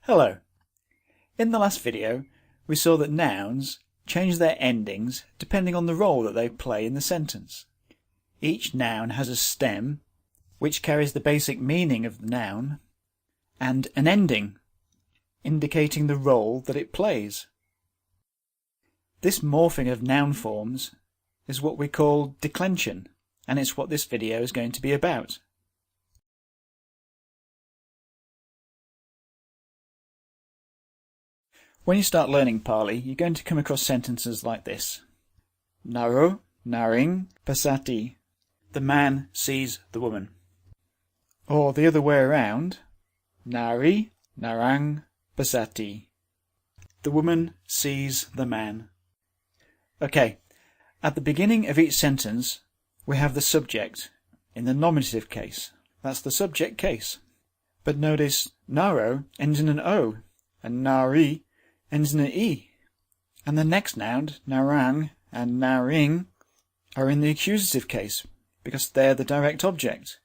Hello. In the last video, we saw that nouns change their endings depending on the role that they play in the sentence. Each noun has a stem, which carries the basic meaning of the noun, and an ending, indicating the role that it plays. This morphing of noun forms is what we call declension, and it's what this video is going to be about. When you start learning Pali, you're going to come across sentences like this. Naro, naring, pasati. The man sees the woman. Or the other way around. Nari, narang, pasati. The woman sees the man. Okay, at the beginning of each sentence, we have the subject in the nominative case. That's the subject case. But notice naro ends in an O, and nari ends in an E, and the next noun, narang and naring, are in the accusative case, because they're the direct object.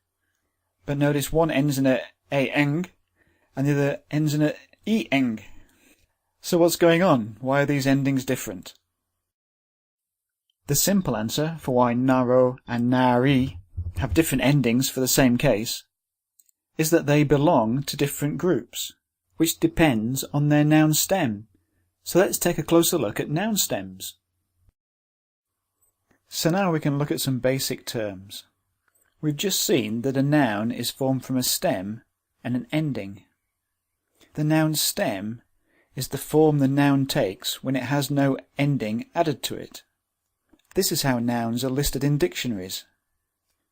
But notice one ends in a-eng, and the other ends in a e-eng. So what's going on? Why are these endings different? The simple answer for why naro and nari have different endings for the same case is that they belong to different groups, which depends on their noun stem. So let's take a closer look at noun stems. So now we can look at some basic terms. We've just seen that a noun is formed from a stem and an ending. The noun stem is the form the noun takes when it has no ending added to it. This is how nouns are listed in dictionaries,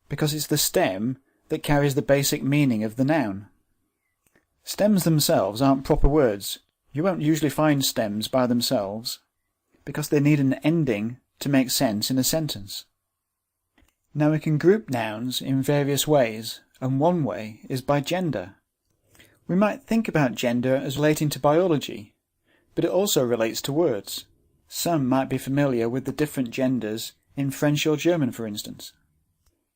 because it's the stem that carries the basic meaning of the noun. Stems themselves aren't proper words. You won't usually find stems by themselves, because they need an ending to make sense in a sentence. Now we can group nouns in various ways, and one way is by gender. We might think about gender as relating to biology, but it also relates to words. Some might be familiar with the different genders in French or German, for instance.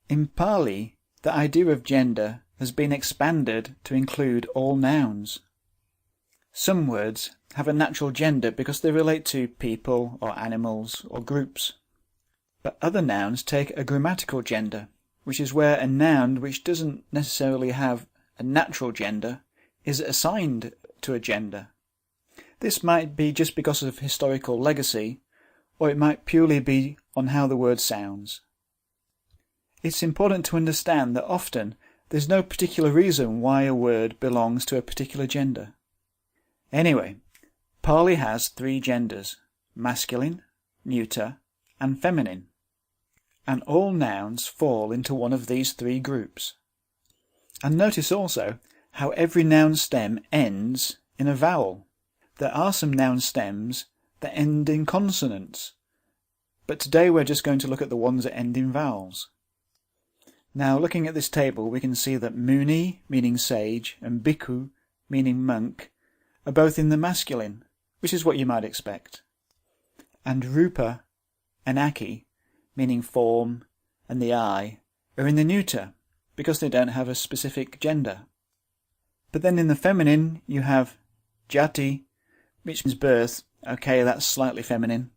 In Pali, the idea of gender has been expanded to include all nouns. Some words have a natural gender because they relate to people or animals or groups. But other nouns take a grammatical gender, which is where a noun which doesn't necessarily have a natural gender is assigned to a gender. This might be just because of historical legacy, or it might purely be on how the word sounds. It's important to understand that often there's no particular reason why a word belongs to a particular gender. Anyway, Pali has three genders, masculine, neuter, and feminine, and all nouns fall into one of these three groups. And notice also how every noun stem ends in a vowel. There are some noun stems that end in consonants, but today we're just going to look at the ones that end in vowels. Now, looking at this table, we can see that muni, meaning sage, and bhikkhu, meaning monk, are both in the masculine, which is what you might expect. And rupa and aki, meaning form and the eye, are in the neuter, because they don't have a specific gender. But then in the feminine you have jati, which means birth. Okay, that's slightly feminine.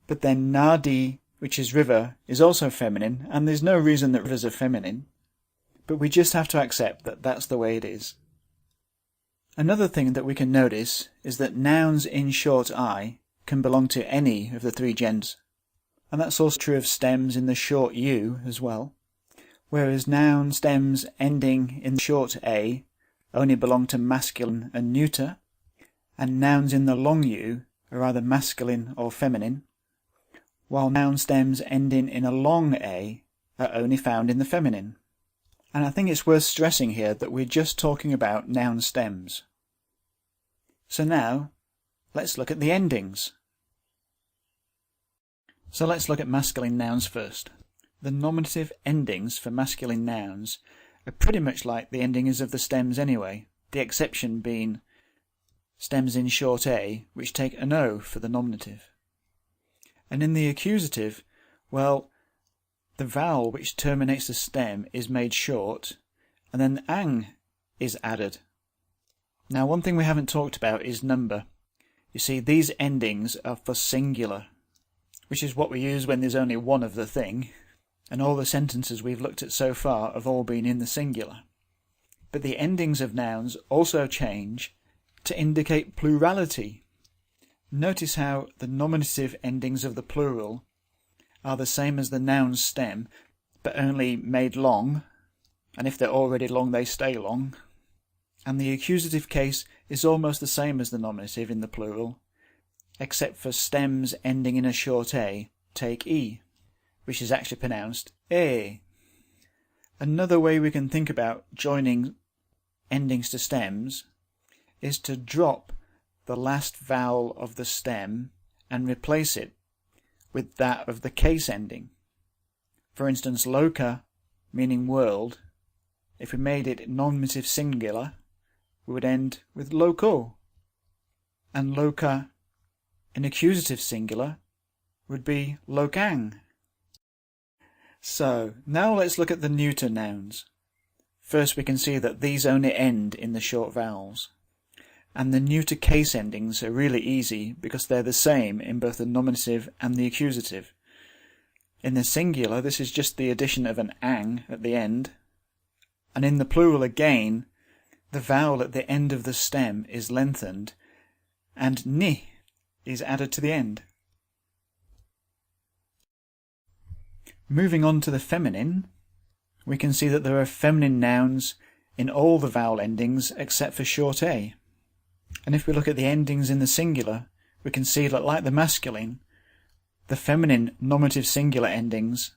But then nadi, which is river, is also feminine, and there's no reason that rivers are feminine. But we just have to accept that that's the way it is. Another thing that we can notice is that nouns in short I can belong to any of the three genders, and that's also true of stems in the short U as well, whereas noun stems ending in the short A only belong to masculine and neuter, and nouns in the long U are either masculine or feminine, while noun stems ending in a long A are only found in the feminine. And I think it's worth stressing here that we're just talking about noun stems. So now, let's look at the endings. So let's look at masculine nouns first. The nominative endings for masculine nouns are pretty much like the endings of the stems anyway, the exception being stems in short A, which take an O for the nominative. And in the accusative, well, the vowel which terminates the stem is made short, and then ang is added. Now, one thing we haven't talked about is number. You see, these endings are for singular, which is what we use when there's only one of the thing, and all the sentences we've looked at so far have all been in the singular. But the endings of nouns also change to indicate plurality. Notice how the nominative endings of the plural are the same as the noun stem, but only made long, and if they're already long they stay long. And the accusative case is almost the same as the nominative in the plural, except for stems ending in a short a, take e, which is actually pronounced e. Another way we can think about joining endings to stems is to drop the last vowel of the stem and replace it with that of the case ending. For instance, loca, meaning world, if we made it nominative singular, we would end with loco, and loca in accusative singular would be lokang. So, now let's look at the neuter nouns. First we can see that these only end in the short vowels, and the neuter case endings are really easy because they're the same in both the nominative and the accusative. In the singular this is just the addition of an ang at the end, and in the plural again the vowel at the end of the stem is lengthened and ni is added to the end. Moving on to the feminine, we can see that there are feminine nouns in all the vowel endings except for short a. And if we look at the endings in the singular, we can see that, like the masculine, the feminine nominative singular endings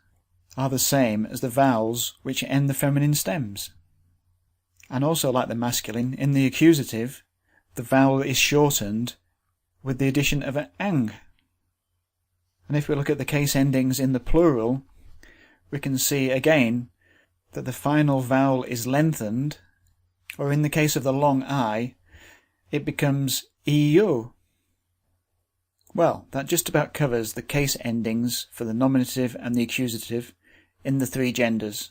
are the same as the vowels which end the feminine stems. And also, like the masculine, in the accusative, the vowel is shortened with the addition of an ang. And if we look at the case endings in the plural, we can see again that the final vowel is lengthened, or in the case of the long I, it becomes eu. Well, that just about covers the case endings for the nominative and the accusative in the three genders.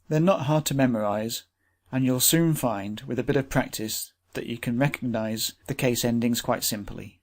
They're not hard to memorize, and you'll soon find, with a bit of practice, that you can recognize the case endings quite simply.